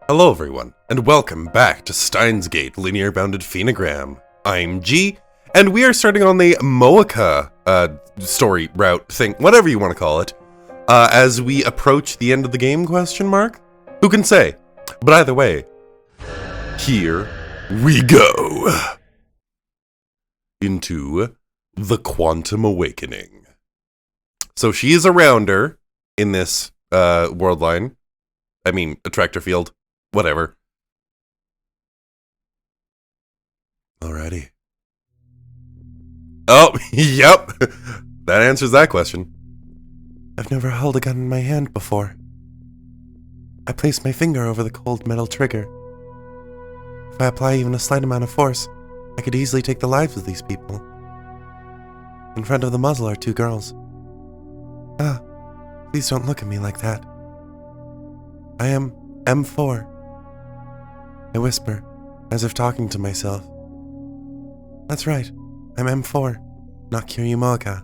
Hello everyone, and welcome back to Steins linear bounded Phenogram. I'm G, and we are starting on the Moeka story route thing, whatever you want to call it, as we approach the end of the game, question mark? Who can say? But either way, here we go. Into the Quantum Awakening. So she is a rounder in this world line. I mean, attractor field. Whatever. Alrighty. Oh, yep. That answers that question. I've never held a gun in my hand before. I place my finger over the cold metal trigger. If I apply even a slight amount of force, I could easily take the lives of these people. In front of the muzzle are two girls. Ah, please don't look at me like that. I am M4. I whisper, as if talking to myself. That's right, I'm M4, not Kiryumoka.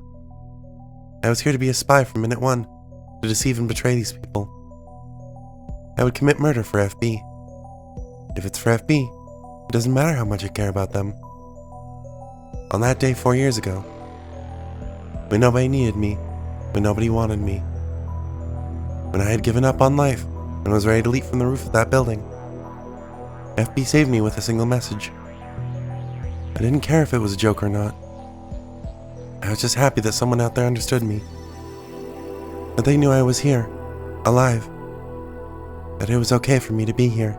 I was here to be a spy from minute one, to deceive and betray these people. I would commit murder for FB. If it's for FB, it doesn't matter how much I care about them. On that day 4 years ago, when nobody needed me, when nobody wanted me, when I had given up on life and was ready to leap from the roof of that building, FB saved me with a single message. I didn't care if it was a joke or not. I was just happy that someone out there understood me. That they knew I was here, alive. That it was okay for me to be here.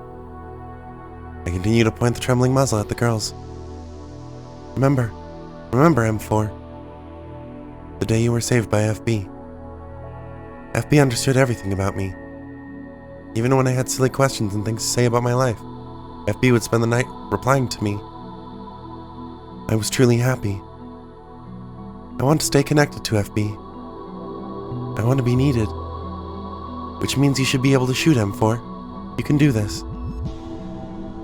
I continued to point the trembling muzzle at the girls. Remember M4. The day you were saved by FB. FB understood everything about me. Even when I had silly questions and things to say about my life, FB would spend the night replying to me. I was truly happy. I want to stay connected to FB. I want to be needed. Which means you should be able to shoot M4. You can do this.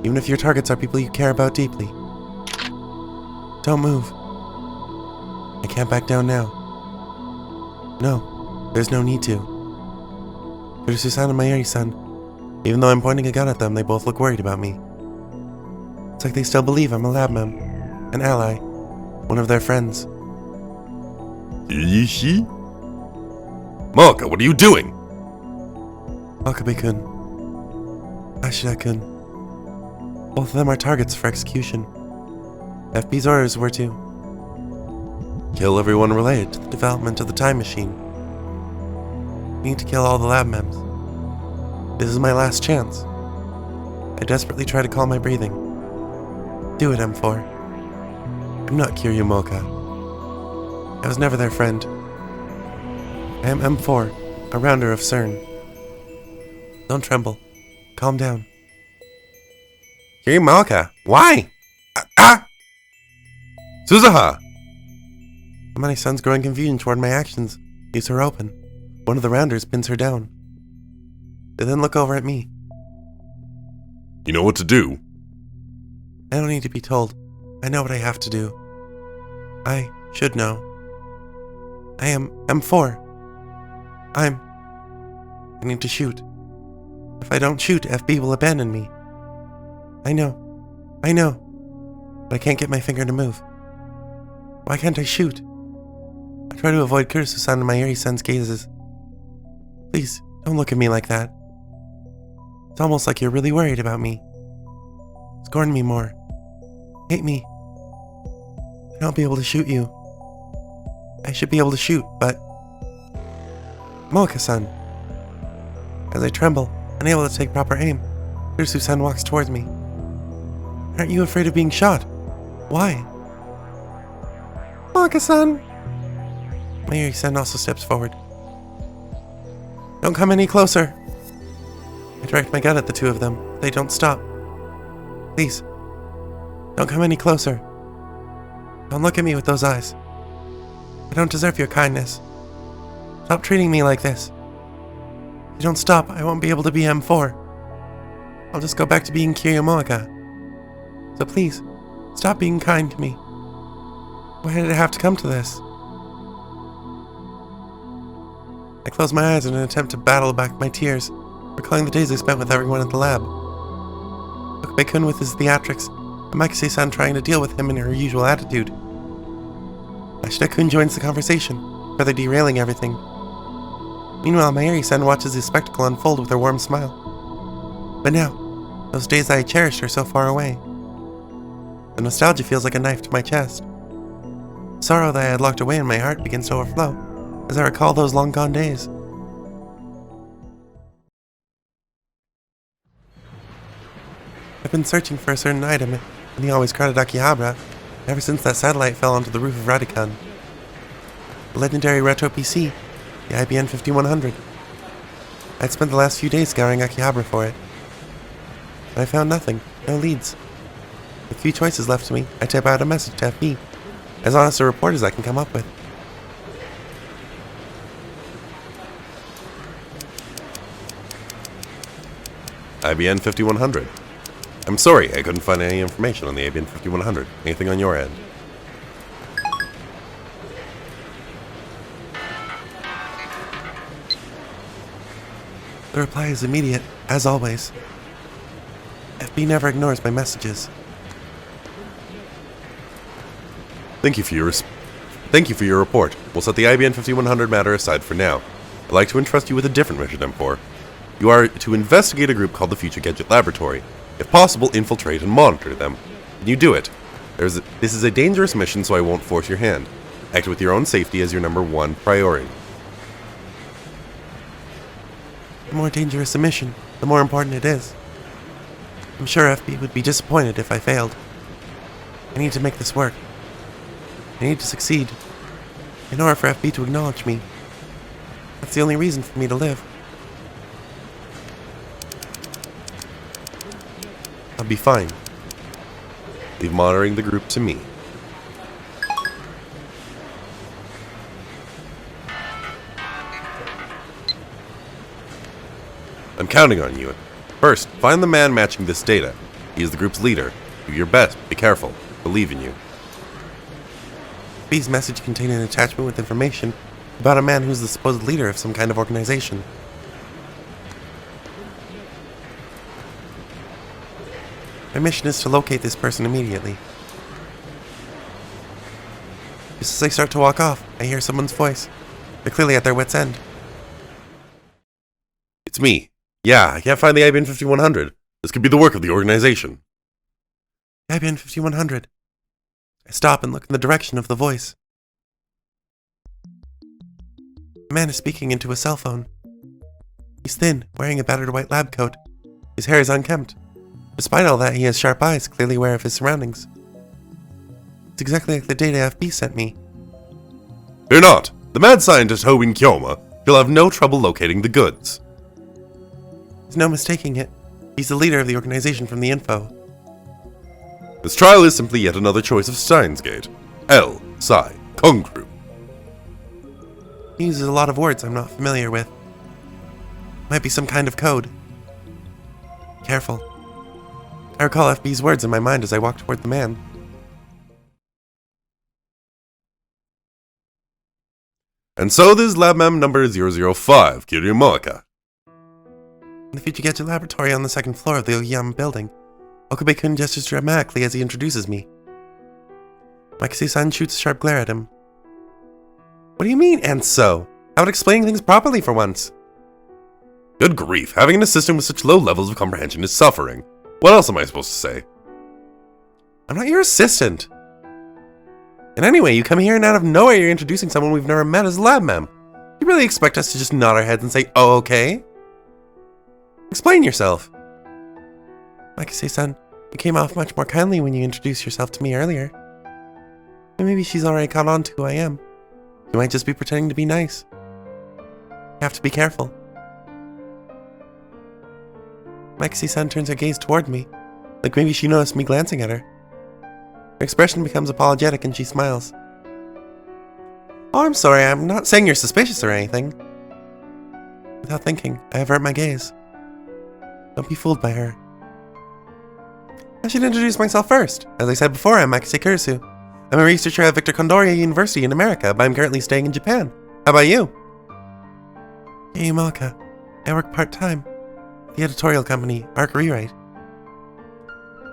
Even if your targets are people you care about deeply. Don't move. I can't back down now. No, there's no need to. For Susan and Mayuri-san, even though I'm pointing a gun at them, they both look worried about me. It's like they still believe I'm a lab mem, an ally, one of their friends. Yishi? Moeka, what are you doing? Wakabe-kun. Ashida-kun. Both of them are targets for execution. FB's orders were to kill everyone related to the development of the time machine. We need to kill all the lab mems. This is my last chance. I desperately try to calm my breathing. Do it, M4. I'm not Kiryumoka. I was never their friend. I am M4, a rounder of CERN. Don't tremble. Calm down. Kiryumoka, why? Suzuha! Amane-san's growing confusion toward my actions leaves her open. One of the rounders pins her down. They then look over at me. You know what to do. I don't need to be told. I know what I have to do. I should know. I am M4. I need to shoot. If I don't shoot, FB will abandon me. I know. But I can't get my finger to move. Why can't I shoot? I try to avoid Kurusu-san and Mayuri-san's gazes. Please, don't look at me like that. It's almost like you're really worried about me. Scorn me more. Hate me. I won't be able to shoot you. I should be able to shoot, but... Moeka-san. As I tremble, unable to take proper aim, Kurusu-san walks towards me. Aren't you afraid of being shot? Why? Moeka-san. Mayuri-san also steps forward. Don't come any closer. I direct my gun at the two of them. They don't stop. Please, don't come any closer. Don't look at me with those eyes. I don't deserve your kindness. Stop treating me like this. If you don't stop, I won't be able to be M4. I'll just go back to being Kiryumoka. So please, stop being kind to me. Why did it have to come to this? I close my eyes in an attempt to battle back my tears, recalling the days I spent with everyone at the lab. Okube-kun with his theatrics, and Makise-san trying to deal with him in her usual attitude. Ashita-kun joins the conversation, further derailing everything. Meanwhile, Mayuri-san watches the spectacle unfold with her warm smile. But now, those days I cherished are so far away. The nostalgia feels like a knife to my chest. Sorrow that I had locked away in my heart begins to overflow, as I recall those long-gone days. I've been searching for a certain item in the always crowded Akihabara ever since that satellite fell onto the roof of Radican. The legendary retro PC, the IBM 5100. I'd spent the last few days scouring Akihabara for it. But I found nothing, no leads. With few choices left to me, I type out a message to FB, as honest a report as I can come up with. IBN 5100. I'm sorry, I couldn't find any information on the IBN 5100. Anything on your end? The reply is immediate, as always. FB never ignores my messages. Thank you for your report. We'll set the IBN 5100 matter aside for now. I'd like to entrust you with a different mission, M4. You are to investigate a group called the Future Gadget Laboratory. If possible, infiltrate and monitor them. Can you do it? This is a dangerous mission, so I won't force your hand. Act with your own safety as your #1 priority. The more dangerous a mission, the more important it is. I'm sure FB would be disappointed if I failed. I need to make this work. I need to succeed. In order for FB to acknowledge me. That's the only reason for me to live. I'll be fine. Leave monitoring the group to me. I'm counting on you. First, find the man matching this data. He is the group's leader. Do your best. Be careful. Believe in you. FB's message contained an attachment with information about a man who's the supposed leader of some kind of organization. My mission is to locate this person immediately. Just as I start to walk off, I hear someone's voice. They're clearly at their wits' end. It's me. Yeah, I can't find the IBN 5100. This could be the work of the organization. IBN 5100. I stop and look in the direction of the voice. The man is speaking into a cell phone. He's thin, wearing a battered white lab coat. His hair is unkempt. Despite all that, he has sharp eyes, clearly aware of his surroundings. It's exactly like the data FB sent me. Fear not. The mad scientist Hobin Kyoma shall have no trouble locating the goods. There's no mistaking it. He's the leader of the organization from the info. This trial is simply yet another choice of Steins gate. L. Psi. Kongru. He uses a lot of words I'm not familiar with. Might be some kind of code. Careful. I recall FB's words in my mind as I walk toward the man. And so this is lab mem number 005, Kiryu Moaka. In the Future Gadget Laboratory on the second floor of the Oyama building, Okube-kun gestures dramatically as he introduces me. Makise-san shoots a sharp glare at him. What do you mean, and so? How about explaining things properly for once? Good grief, having an assistant with such low levels of comprehension is suffering. What else am I supposed to say? I'm not your assistant. And anyway, you come here and out of nowhere you're introducing someone we've never met as lab mem. You really expect us to just nod our heads and say, oh, okay? Explain yourself. Makise-san, you came off much more kindly when you introduced yourself to me earlier. But maybe she's already caught on to who I am. You might just be pretending to be nice. You have to be careful. Makise-san turns her gaze toward me, like maybe she noticed me glancing at her. Her expression becomes apologetic and she smiles. Oh, I'm sorry, I'm not saying you're suspicious or anything. Without thinking, I avert my gaze. Don't be fooled by her. I should introduce myself first. As I said before, I'm Makise Kurisu. I'm a researcher at Victor Kondoria University in America, but I'm currently staying in Japan. How about you? Yamaka. I work part-time. The editorial company, Arc Rewrite.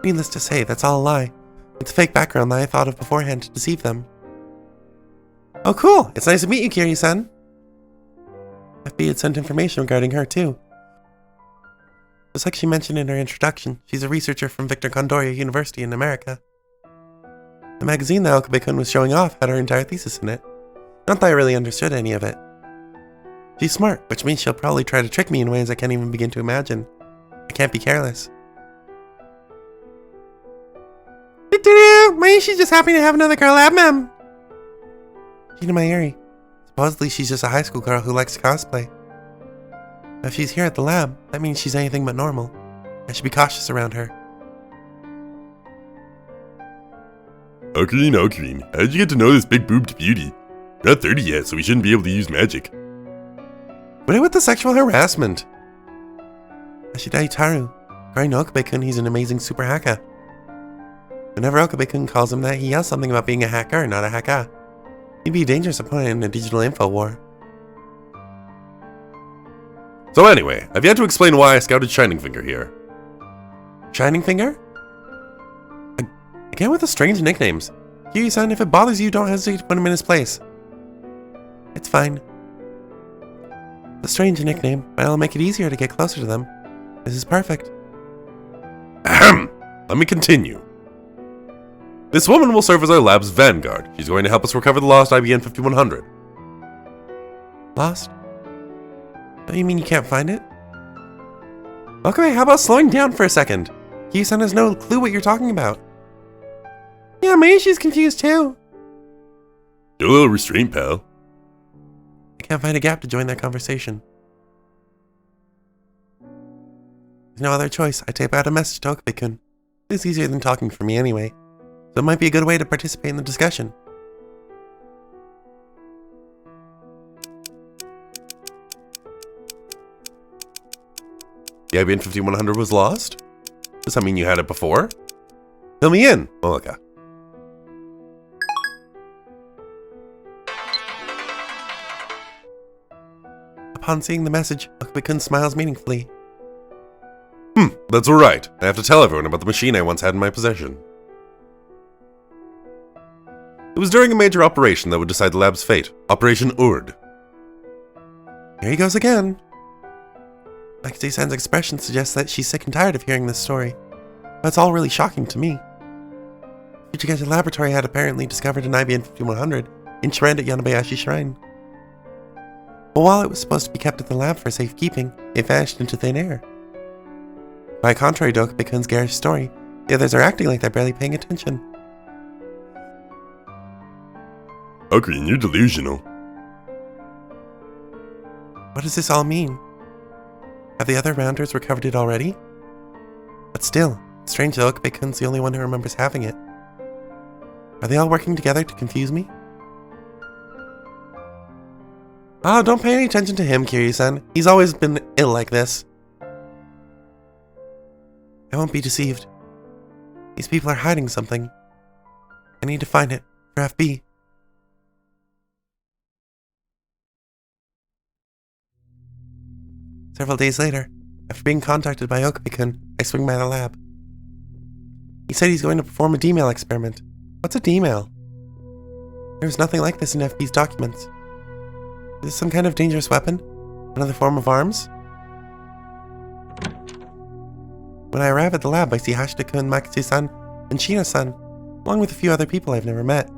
Needless to say, that's all a lie. It's a fake background that I thought of beforehand to deceive them. Oh cool! It's nice to meet you, Kiryu-san! FB had sent information regarding her, too. Just like she mentioned in her introduction, she's a researcher from Victor Condoria University in America. The magazine that Okabe-kun was showing off had her entire thesis in it. Not that I really understood any of it. She's smart, which means she'll probably try to trick me in ways I can't even begin to imagine. I can't be careless. She's just happy to have another girl lab mem. Gina Mayuri. Supposedly she's just a high school girl who likes to cosplay. If she's here at the lab, that means she's anything but normal. I should be cautious around her. Ocarine, how'd you get to know this big-boobed beauty? You're not 30 yet, so we shouldn't be able to use magic. What with the sexual harassment? Ashidai Taru. According to Okabe-kun, he's an amazing super hacker. Whenever Okabe-kun calls him that, he yells something about being a hacker, not a hacker. He'd be a dangerous opponent in a digital info war. So anyway, I've yet to explain why I scouted Shining Finger here. Shining Finger? Again with the strange nicknames. Kiryu-san, if it bothers you, don't hesitate to put him in his place. It's fine. It's a strange nickname, but it'll make it easier to get closer to them. This is perfect. Ahem! Let me continue. This woman will serve as our lab's vanguard. She's going to help us recover the lost IBN 5100. Lost? Don't you mean you can't find it? Okay, how about slowing down for a second? Kiryu-san has no clue what you're talking about. Yeah, maybe she's confused too. Do a little restraint, pal. I can't find a gap to join that conversation. There's no other choice. I type out a message to Okabe-kun. It's easier than talking for me anyway. So it might be a good way to participate in the discussion. The IBN 5100 was lost? Does that mean you had it before? Fill me in, Molika. Upon seeing the message, Okabe-kun smiles meaningfully. That's alright. I have to tell everyone about the machine I once had in my possession. It was during a major operation that would decide the lab's fate. Operation Urd. Here he goes again. Akite-san's expression suggests that she's sick and tired of hearing this story. But it's all really shocking to me. Fujigaja Laboratory had apparently discovered an IBN 5100 enshrined at Yanabayashi Shrine. But while it was supposed to be kept at the lab for safekeeping, it vanished into thin air. By contrary to Okabe-kun's garish story, the others are acting like they're barely paying attention. Ocarine, you're delusional. What does this all mean? Have the other rounders recovered it already? But still, it's strange that Okabe-kun's the only one who remembers having it. Are they all working together to confuse me? Oh, don't pay any attention to him, Kiryu-san. He's always been ill like this. I won't be deceived. These people are hiding something. I need to find it for FB. Several days later, after being contacted by Okabe-kun, I swing by the lab. He said he's going to perform a D-mail experiment. What's a D-mail? There was nothing like this in FB's documents. Is this some kind of dangerous weapon? Another form of arms? When I arrive at the lab, I see Hashida-kun, Makise-san, and Shina-san, along with a few other people I've never met.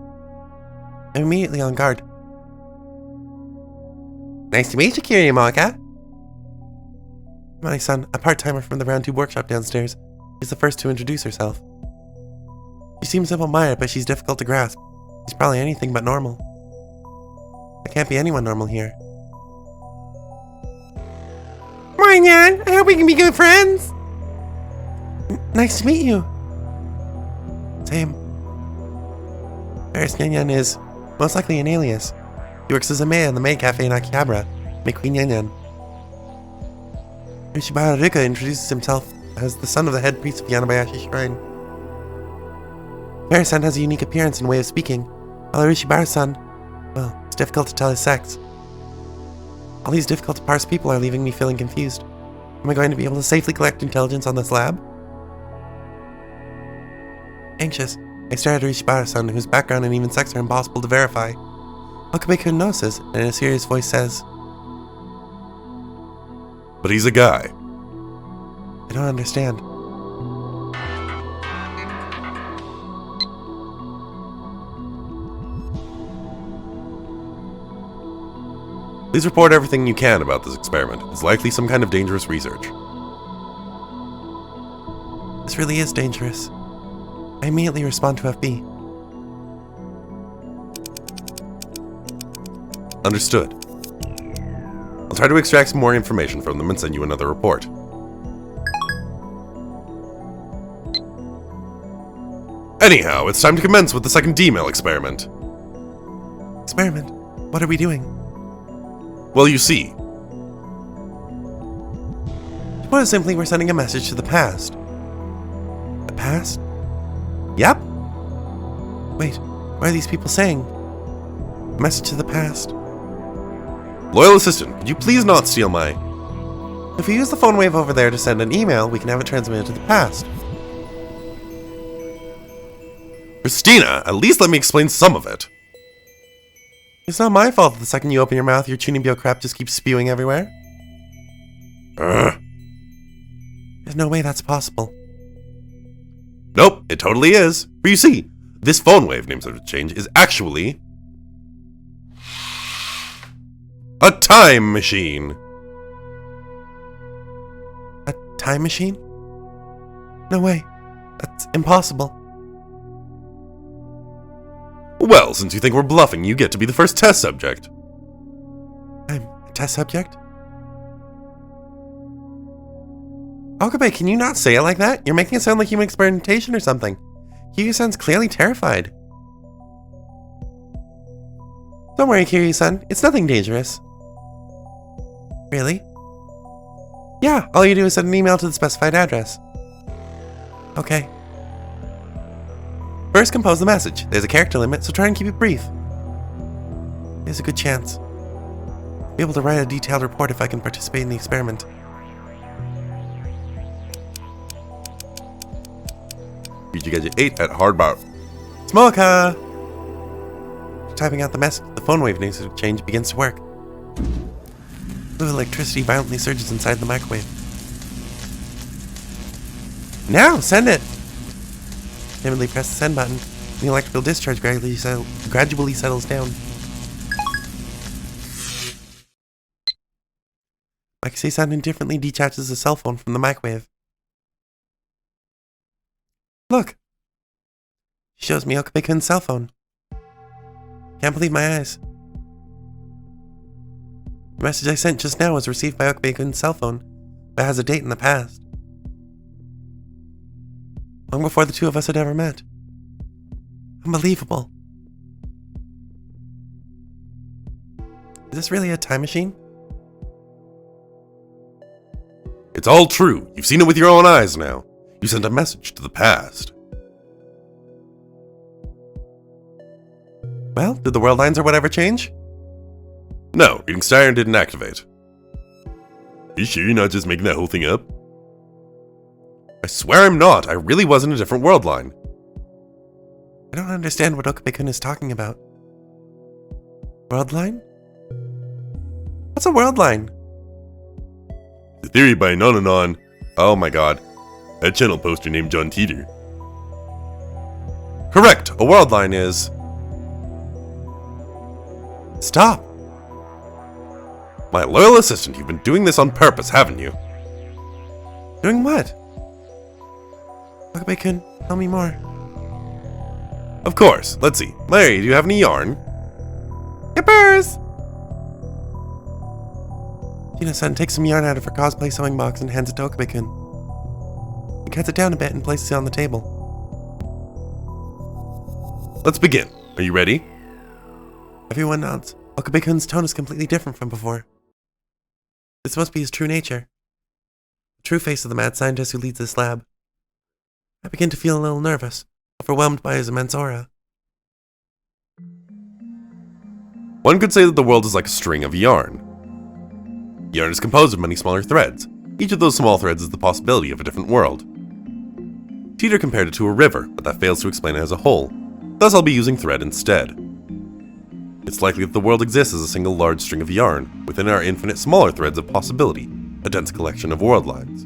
I'm immediately on guard. Nice to meet you, Kiryu Moika. Mani-san, a part-timer from the Round 2 workshop downstairs, is the first to introduce herself. She seems simple-minded, but she's difficult to grasp. She's probably anything but normal. There can't be anyone normal here. Nyan, I hope we can be good friends! Nice to meet you. Same. Paris Nyan is most likely an alias. He works as a maid in the maid cafe in Akihabara, Queen Nyan. Yoshibara Rika introduces himself as the son of the head priest of Yanabayashi Shrine. Paris-san has a unique appearance and way of speaking, while Yoshibara-san, well, it's difficult to tell his sex. All these difficult to parse people are leaving me feeling confused. Am I going to be able to safely collect intelligence on this lab? Anxious, I started to reach Bara-san, whose background and even sex are impossible to verify. Okabe-kun notices, and in a serious voice says, But he's a guy. I don't understand. Please report everything you can about this experiment. It's likely some kind of dangerous research. This really is dangerous. I immediately respond to FB. Understood. I'll try to extract some more information from them and send you another report. Anyhow, it's time to commence with the second D-mail experiment. Experiment? What are we doing? Well, you see, Put it simply, we're sending a message to the past. The past? Yep. Wait, what are these people saying? A message to the past? Loyal assistant, could you please not steal my... If we use the phone wave over there to send an email, we can have it transmitted to the past. Christina, at least let me explain some of it. It's not my fault that the second you open your mouth, your Chunibyo crap just keeps spewing everywhere. There's no way that's possible. Nope, it totally is. But you see, this phone wave name subject change is actually... a time machine. A time machine? No way. That's impossible. Well, since you think we're bluffing, you get to be the first test subject. I'm a test subject? Okabe, can you not say it like that? You're making it sound like human experimentation or something. Kiryu sounds clearly terrified. Don't worry, Kiryu-san. It's nothing dangerous. Really? Yeah, all you do is send an email to the specified address. Okay. First, compose the message. There's a character limit, so try and keep it brief. There's a good chance. I'll be able to write a detailed report if I can participate in the experiment. Future Gadget 8 at Hardbar. Smoka! Typing out the message, the phone wave name change begins to work. Blue electricity violently surges inside the microwave. Now, send it! Timidly press the send button, and the electrical discharge gradually settles down. Makise-san indifferently detaches the cell phone from the microwave. Look! She shows me Okabe-kun's cell phone. Can't believe my eyes. The message I sent just now was received by Okabe-kun's cell phone, but has a date in the past. Long before the two of us had ever met. Unbelievable. Is this really a time machine? It's all true. You've seen it with your own eyes now. You sent a message to the past. Well, did the world lines or whatever change? No, reading Siren didn't activate. You sure you're not just making that whole thing up? I swear I'm not. I really was in a different world line. I don't understand what Okabe-kun is talking about. World line? What's a world line? The theory by Nonanon. Oh my god. That channel poster named John Teeter. Correct. A world line is... Stop! My loyal assistant, you've been doing this on purpose, haven't you? Doing what? Okabe-kun, tell me more. Of course. Let's see. Larry, do you have any yarn? Yippers! Gina-san takes some yarn out of her cosplay sewing box and hands it to Okabe-kun. He cuts it down a bit and places it on the table. Let's begin. Are you ready? Everyone nods. Okabe-kun's tone is completely different from before. This must be his true nature. The true face of the mad scientist who leads this lab. I begin to feel a little nervous, overwhelmed by his immense aura. One could say that the world is like a string of yarn. Yarn is composed of many smaller threads. Each of those small threads is the possibility of a different world. Teeter compared it to a river, but that fails to explain it as a whole. Thus I'll be using thread instead. It's likely that the world exists as a single large string of yarn, within our infinite smaller threads of possibility, a dense collection of world lines.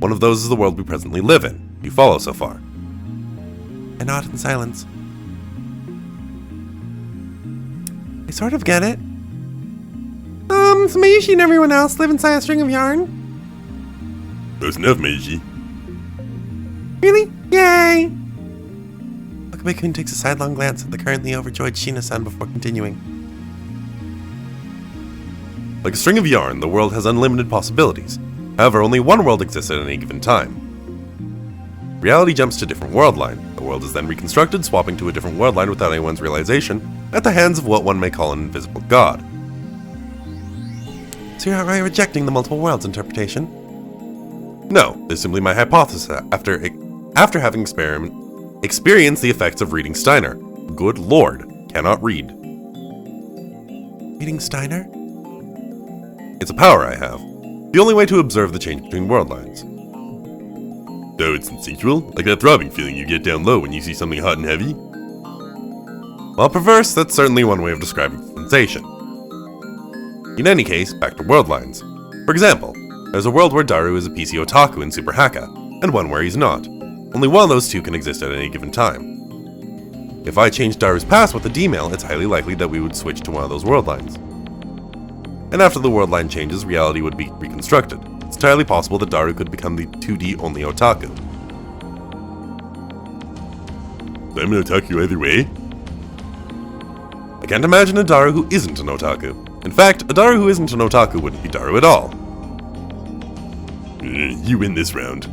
One of those is the world we presently live in. You follow so far? I nod in silence. I sort of get it. So Meishi and everyone else live inside a string of yarn? Close enough, Meiji. Really? Yay! Okabe-kun takes a sidelong glance at the currently overjoyed Shina-san before continuing. Like a string of yarn, the world has unlimited possibilities. However, only one world exists at any given time. Reality jumps to a different world line. The world is then reconstructed, swapping to a different world line without anyone's realization, at the hands of what one may call an invisible god. So you're outright rejecting the multiple worlds interpretation? No, this is simply my hypothesis after having experienced the effects of reading Steiner. Good lord, cannot read. Reading Steiner? It's a power I have. The only way to observe the change between world lines. So it's instinctual? Like that throbbing feeling you get down low when you see something hot and heavy? While perverse, that's certainly one way of describing the sensation. In any case, back to world lines. For example, there's a world where Daru is a PC otaku in Super Haka, and one where he's not. Only one of those two can exist at any given time. If I change Daru's past with a D-mail, it's highly likely that we would switch to one of those world lines. And after the world line changes, reality would be reconstructed. It's entirely possible that Daru could become the 2D only otaku. I'm an otaku either way? I can't imagine a Daru who isn't an otaku. In fact, a Daru who isn't an otaku wouldn't be Daru at all. You win this round.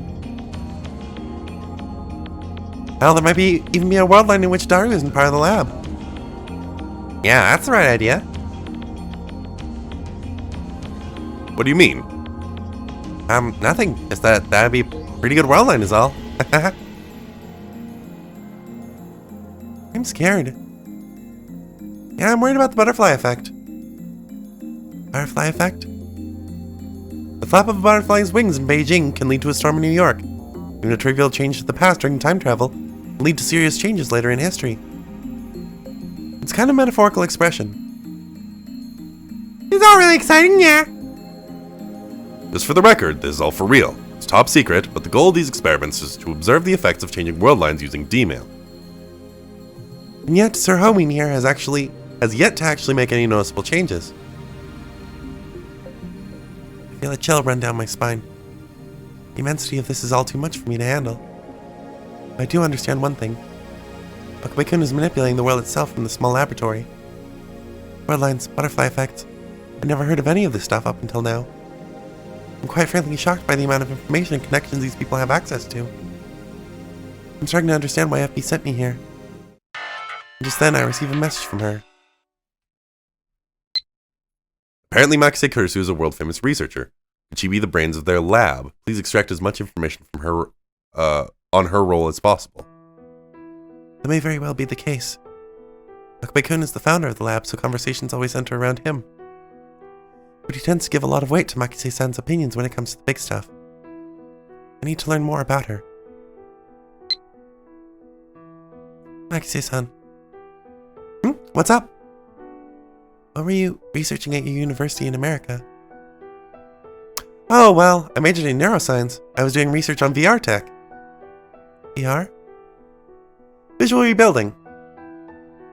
Hell, there might even be a world line in which Daru isn't part of the lab. Yeah, that's the right idea. What do you mean? Nothing. Just that'd be a pretty good world line is all. I'm scared. Yeah, I'm worried about the butterfly effect. Butterfly effect? The flap of a butterfly's wings in Beijing can lead to a storm in New York. Even a trivial change to the past during time travel can lead to serious changes later in history. It's kind of metaphorical expression. It's all really exciting, yeah. Just for the record, this is all for real. It's top secret, but the goal of these experiments is to observe the effects of changing world lines using D-mail. And yet, Sir Hoeen here has yet to actually make any noticeable changes. I feel a chill run down my spine. The immensity of this is all too much for me to handle. I do understand one thing. Okabe-kun is manipulating the world itself from the small laboratory. World lines, butterfly effects. I'd never heard of any of this stuff up until now. I'm quite frankly shocked by the amount of information and connections these people have access to. I'm starting to understand why FB sent me here. And just then I receive a message from her. Apparently Makise Kurisu is a world-famous researcher. Could she be the brains of their lab? Please extract as much information from her, on her role as possible. That may very well be the case. Okabe-kun is the founder of the lab, so conversations always center around him. But he tends to give a lot of weight to Makise-san's opinions when it comes to the big stuff. I need to learn more about her. Makise-san. What's up? What were you researching at your university in America? Oh, well, I majored in neuroscience. I was doing research on VR tech. VR? Visual rebuilding.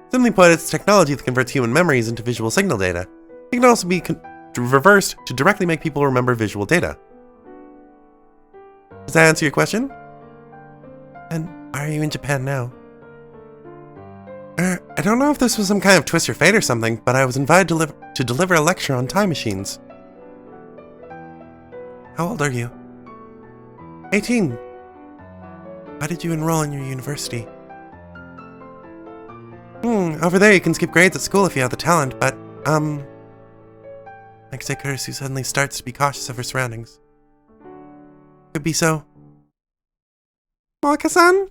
Simply put, it's technology that converts human memories into visual signal data. It can also be reversed to directly make people remember visual data. Does that answer your question? And why are you in Japan now? I don't know if this was some kind of twist or fate or something, but I was invited to deliver a lecture on time machines. How old are you? 18. Why did you enroll in your university? Over there you can skip grades at school if you have the talent, but, Makise Kurisu suddenly starts to be cautious of her surroundings. Could be so. Moaka-san?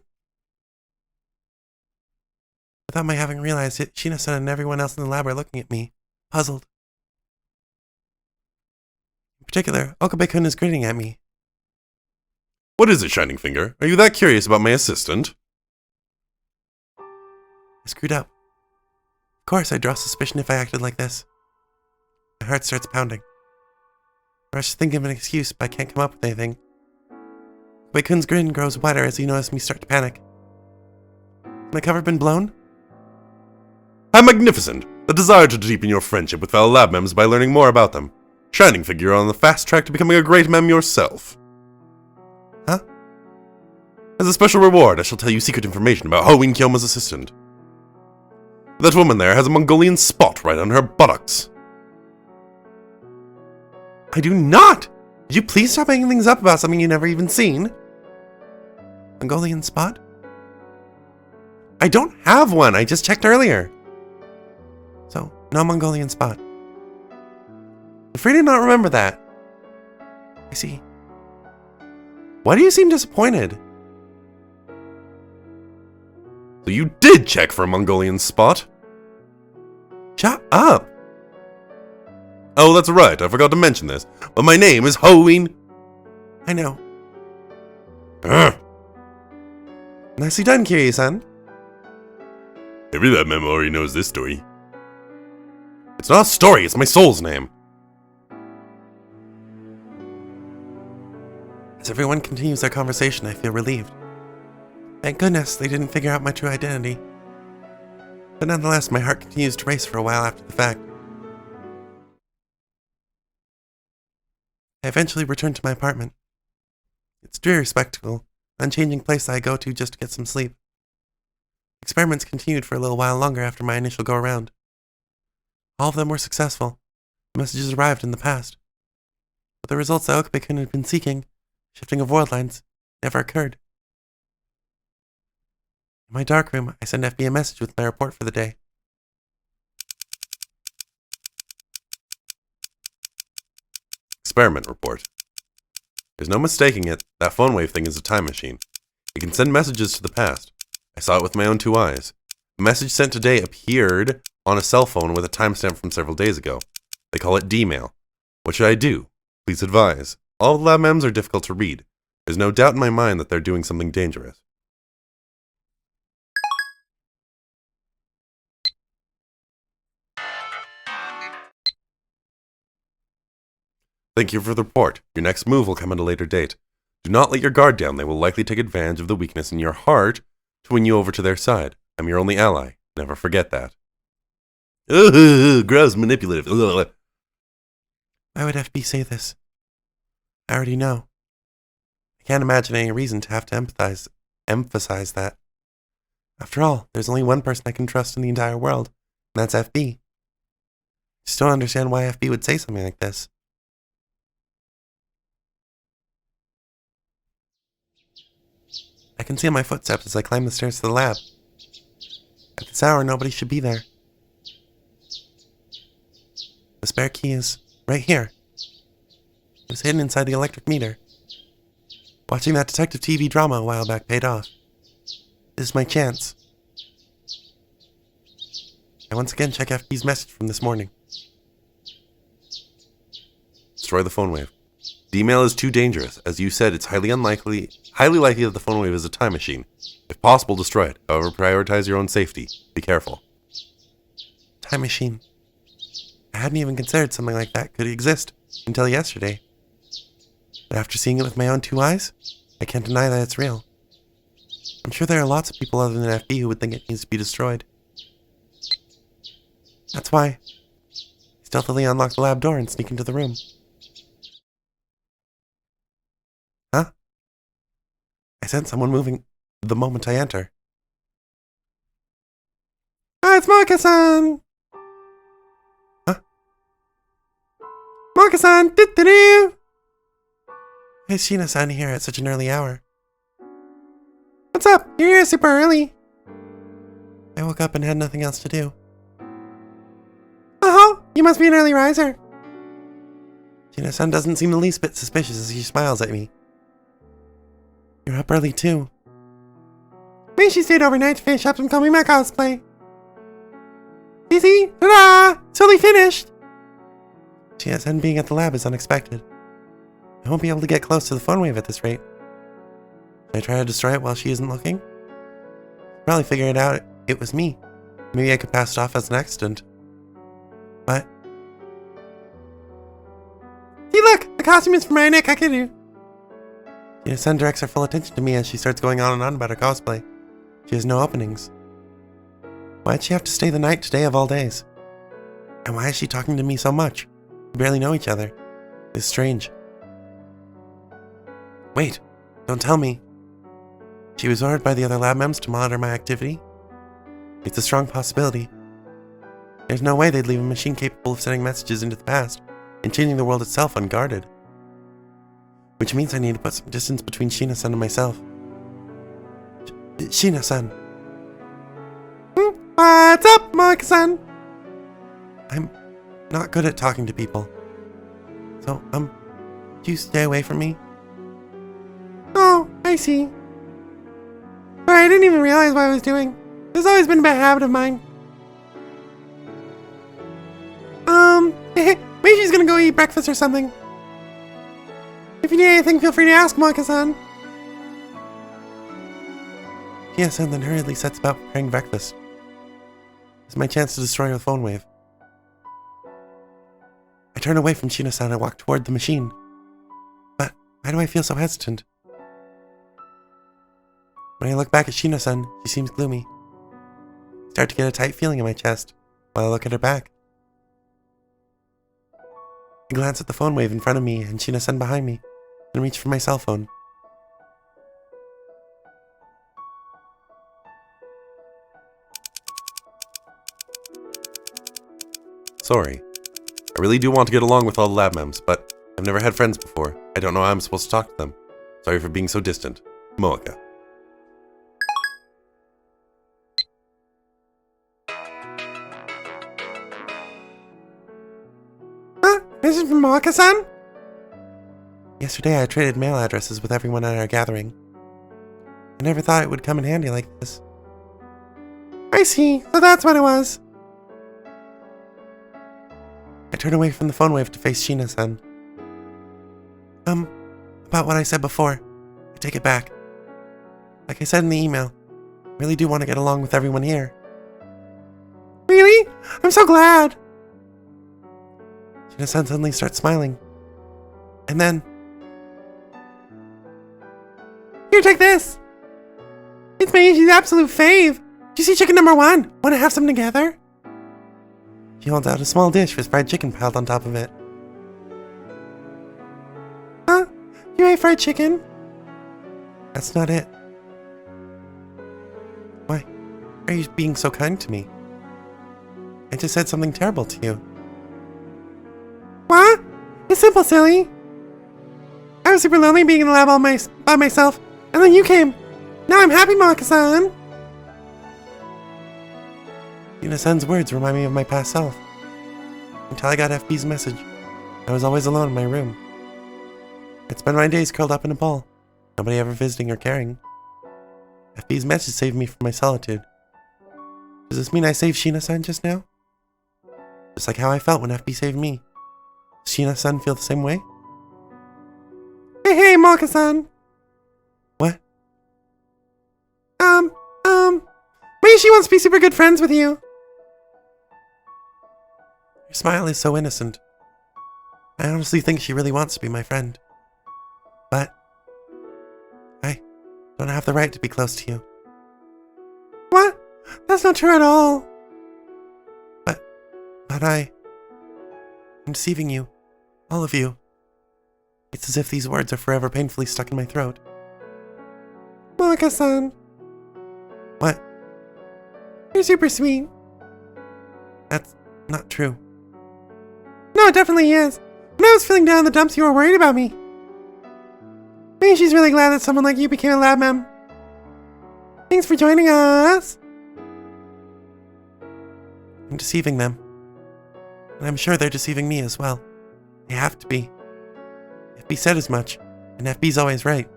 Without my having realized it, Shina-san and everyone else in the lab are looking at me, puzzled. In particular, Okabe-kun is grinning at me. What is it, Shining Finger? Are you that curious about my assistant? I screwed up. Of course, I'd draw suspicion if I acted like this. My heart starts pounding. I rush to think of an excuse, but I can't come up with anything. Wei-kun's grin grows wider as he notices me start to panic. Has my cover been blown? How magnificent! The desire to deepen your friendship with fellow lab members by learning more about them. Shining Figure, you're on the fast track to becoming a great mem yourself. Huh? As a special reward, I shall tell you secret information about Ho-wing Kyoma's assistant. That woman there has a Mongolian spot right on her buttocks. I do not! Could you please stop making things up about something you've never even seen? Mongolian spot? I don't have one, I just checked earlier. So, no Mongolian spot. I'm free to not remember that. I see. Why do you seem disappointed? So you did check for a Mongolian spot? Shut up! Oh, that's right, I forgot to mention this, but my name is Ho-wing. I know. Ugh. Nicely done, Kiryu-san. Every lab member already knows this story. It's not a story, it's my soul's name. As everyone continues their conversation, I feel relieved. Thank goodness they didn't figure out my true identity. But nonetheless, my heart continues to race for a while after the fact. I eventually return to my apartment. It's a dreary spectacle, an unchanging place that I go to just to get some sleep. Experiments continued for a little while longer after my initial go-around. All of them were successful. Messages arrived in the past. But the results that Okabe-kun had been seeking, shifting of world lines, never occurred. In my darkroom, I send FB a message with my report for the day. Experiment report. There's no mistaking it, that phone wave thing is a time machine. It can send messages to the past. I saw it with my own 2 eyes. A message sent today appeared on a cell phone with a timestamp from several days ago. They call it D-mail. What should I do? Please advise. All lab mems are difficult to read. There's no doubt in my mind that they're doing something dangerous. Thank you for the report. Your next move will come at a later date. Do not let your guard down. They will likely take advantage of the weakness in your heart to win you over to their side. I'm your only ally. Never forget that. Gross, manipulative. Why would FB say this? I already know. I can't imagine any reason to have to emphasize that. After all, there's only one person I can trust in the entire world, and that's FB. I just don't understand why FB would say something like this. I can see my footsteps as I climb the stairs to the lab. At this hour, nobody should be there. The spare key is right here. It was hidden inside the electric meter. Watching that detective TV drama a while back paid off. This is my chance. I once again check FB's message from this morning. Destroy the phone wave. D-mail is too dangerous. As you said, it's highly likely that the phone wave is a time machine. If possible, destroy it. However, prioritize your own safety. Be careful. Time machine. I hadn't even considered something like that could exist until yesterday. But after seeing it with my own 2 eyes, I can't deny that it's real. I'm sure there are lots of people other than FB who would think it needs to be destroyed. That's why I stealthily unlock the lab door and sneak into the room. Huh? I sense someone moving the moment I enter. Ah, it's Marcus-san! Huh? Marcus-san! Why is Sheena-san here at such an early hour? What's up? You're here super early. I woke up and had nothing else to do. Oh, you must be an early riser. Sheena-san doesn't seem the least bit suspicious as she smiles at me. You're up early too. Maybe she stayed overnight to finish up and filming my cosplay. Easy! Ta-da! It's totally finished! Sheena-san being at the lab is unexpected. I won't be able to get close to the phone wave at this rate. Should I try to destroy it while she isn't looking? Probably figure it out it was me. Maybe I could pass it off as an accident. What? See, look! The costume is from my Nick. I can do. Shina-san directs her full attention to me as she starts going on and on about her cosplay. She has no openings. Why'd she have to stay the night today of all days? And why is she talking to me so much? We barely know each other. It's strange. Wait, don't tell me. She was ordered by the other lab members to monitor my activity? It's a strong possibility. There's no way they'd leave a machine capable of sending messages into the past and changing the world itself unguarded. Which means I need to put some distance between Shina-san and myself. Shina-san. What's up, Monika-san? I'm not good at talking to people. So, do you stay away from me? Oh, I see. Sorry, I didn't even realize what I was doing. It's always been a bad habit of mine. Maybe she's gonna go eat breakfast or something. If you need anything, feel free to ask, Monika-san. Yes, and then hurriedly sets about preparing breakfast. It's my chance to destroy her phone wave. I turn away from Shina-san and walk toward the machine. But why do I feel so hesitant? When I look back at Shina-san, she seems gloomy. I start to get a tight feeling in my chest while I look at her back. I glance at the phone wave in front of me and Shina-san behind me, and reach for my cell phone. Sorry. I really do want to get along with all the lab mems, but I've never had friends before. I don't know how I'm supposed to talk to them. Sorry for being so distant. Moeka. This is from Moeka-san? Yesterday I traded mail addresses with everyone at our gathering. I never thought it would come in handy like this. I see, so that's what it was. I turn away from the phone wave to face Shina-san. About what I said before, I take it back. Like I said in the email, I really do want to get along with everyone here. Really? I'm so glad! Shina-san suddenly starts smiling. And then... Here, take this! It's Maiji's absolute fave! Do you see chicken number 1? Want to have some together? She holds out a small dish with fried chicken piled on top of it. Huh? You ate fried chicken? That's not it. Why are you being so kind to me? I just said something terrible to you. What? It's simple, silly. I was super lonely being in the lab all by myself, and then you came. Now I'm happy, Moeka-san. Shina-san's words remind me of my past self. Until I got FB's message, I was always alone in my room. I'd spend my days curled up in a ball, nobody ever visiting or caring. FB's message saved me from my solitude. Does this mean I saved Shina-san just now? Just like how I felt when FB saved me. Does Shina-san feel the same way? Hey, Moeka-san! What? Maybe she wants to be super good friends with you. Your smile is so innocent. I honestly think she really wants to be my friend. But I don't have the right to be close to you. What? That's not true at all. But I'm deceiving you. All of you. It's as if these words are forever painfully stuck in my throat. Moeka-san. What? You're super sweet. That's not true. No, it definitely is. When I was feeling down in the dumps, you were worried about me. Maybe she's really glad that someone like you became a lab mem. Thanks for joining us. I'm deceiving them. And I'm sure they're deceiving me as well. They have to be. FB said as much, and FB's always right.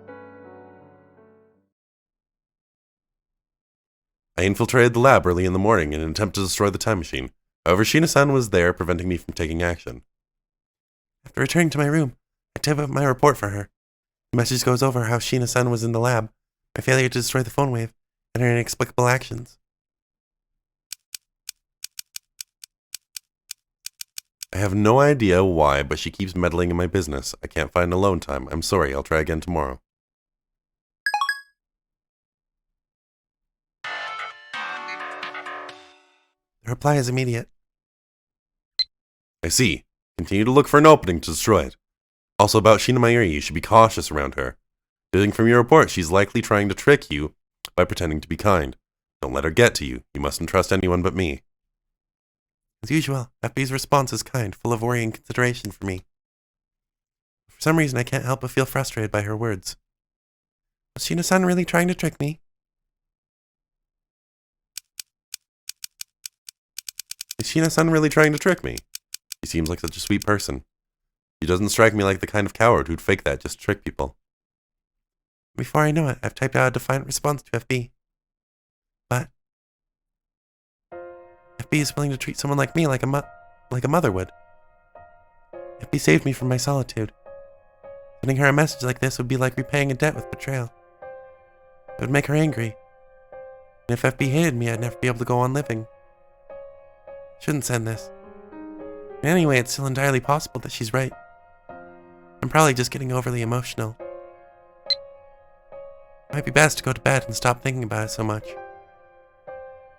I infiltrated the lab early in the morning in an attempt to destroy the time machine. However, Shina-san was there, preventing me from taking action. After returning to my room, I type up my report for her. The message goes over how Shina-san was in the lab, my failure to destroy the phone wave, and her inexplicable actions. I have no idea why, but she keeps meddling in my business. I can't find alone time. I'm sorry, I'll try again tomorrow. The reply is immediate. I see. Continue to look for an opening to destroy it. Also about Sheena Mayuri, you should be cautious around her. Judging from your report, she's likely trying to trick you by pretending to be kind. Don't let her get to you. You mustn't trust anyone but me. As usual, FB's response is kind, full of worry and consideration for me. For some reason, I can't help but feel frustrated by her words. Was Sheena-san really trying to trick me? Is Sheena-san really trying to trick me? She seems like such a sweet person. She doesn't strike me like the kind of coward who'd fake that just to trick people. Before I know it, I've typed out a defiant response to FB. But FB is willing to treat someone like me like a mother would. FB saved me from my solitude. Sending her a message like this would be like repaying a debt with betrayal. It would make her angry. And if FB hated me, I'd never be able to go on living. I shouldn't send this. And anyway, it's still entirely possible that she's right. I'm probably just getting overly emotional. It might be best to go to bed and stop thinking about it so much.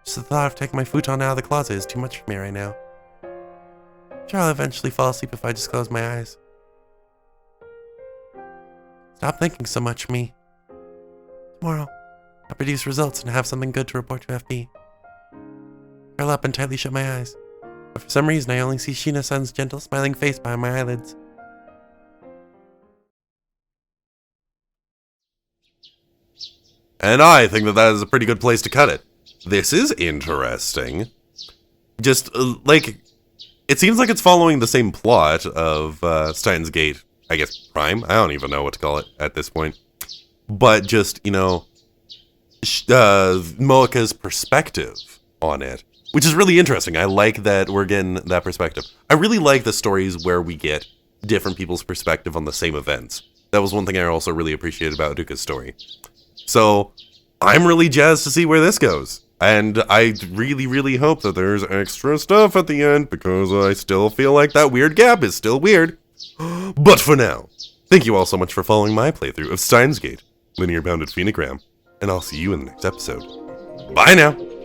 Just the thought of taking my futon out of the closet is too much for me right now. I'm sure I'll eventually fall asleep if I just close my eyes. Stop thinking so much, me. Tomorrow, I'll produce results and have something good to report to FB. Curl up and tightly shut my eyes. But for some reason, I only see Sheena-san's gentle, smiling face behind my eyelids. And I think that is a pretty good place to cut it. This is interesting. Just, it seems like it's following the same plot of Steins Gate, I guess, Prime? I don't even know what to call it at this point. But just, Moeka's perspective on it, which is really interesting. I like that we're getting that perspective. I really like the stories where we get different people's perspective on the same events. That was one thing I also really appreciated about Duka's story. So, I'm really jazzed to see where this goes. And I really, really hope that there's extra stuff at the end, because I still feel like that weird gap is still weird. But for now, thank you all so much for following my playthrough of Steins Gate, Linear Bounded Phenogram, and I'll see you in the next episode. Bye now!